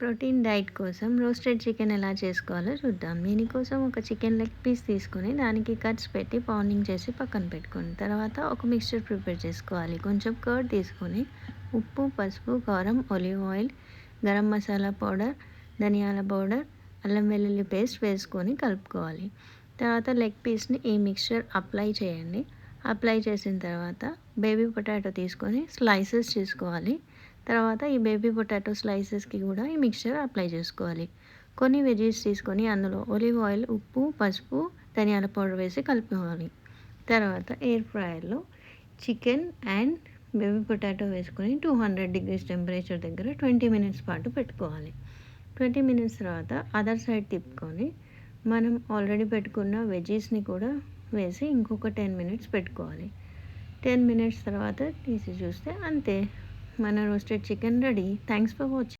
Protein diet కోసం roasted chicken ఎలా చేసుకోవాలో చూద్దాం. దీనికోసం ఒక చికెన్ లెగ్ పీస్ తీసుకొని దానికి కట్స్ పెట్టి పౌండింగ్ చేసి పక్కన పెట్టుకోండి. తర్వాత ఒక మిక్స్చర్ ప్రిపేర్ చేసుకోవాలి. కొంచెం కర్డ్ తీసుకొని ఉప్పు, పసుపు, కారం, olive oil, garam masala powder, ధనియాల పౌడర్, అల్లం వెల్లుల్లి పేస్ట్ వేసుకొని కలుపుకోవాలి. తర్వాత లెగ్ పీస్ని ఈ మిక్స్చర్ అప్లై చేయండి. అప్లై చేసిన తర్వాత బేబీ పొటాటో తీసుకొని స్లైసెస్ చేసుకోవాలి. తర్వాత ఈ బేబీ పొటాటో స్లైసెస్కి కూడా ఈ మిక్చర్ అప్లై చేసుకోవాలి. కొన్ని వెజీస్ తీసుకొని అందులో ఒలివ్ ఆయిల్, ఉప్పు, పసుపు, ధనియాల పౌడర్ వేసి కలుపుకోవాలి. తర్వాత ఎయిర్ ఫ్రైయర్లో చికెన్ అండ్ బేబీ పొటాటో వేసుకొని 200 degrees టెంపరేచర్ దగ్గర 20 minutes పాటు పెట్టుకోవాలి. 20 minutes తర్వాత అదర్ సైడ్ తిప్పుకొని మనం ఆల్రెడీ పెట్టుకున్న వెజీస్ని కూడా వేసి ఇంకొక 10 minutes పెట్టుకోవాలి. 10 minutes తర్వాత తీసి చూస్తే అంతే, మన roasted chicken ready. Thanks for watching.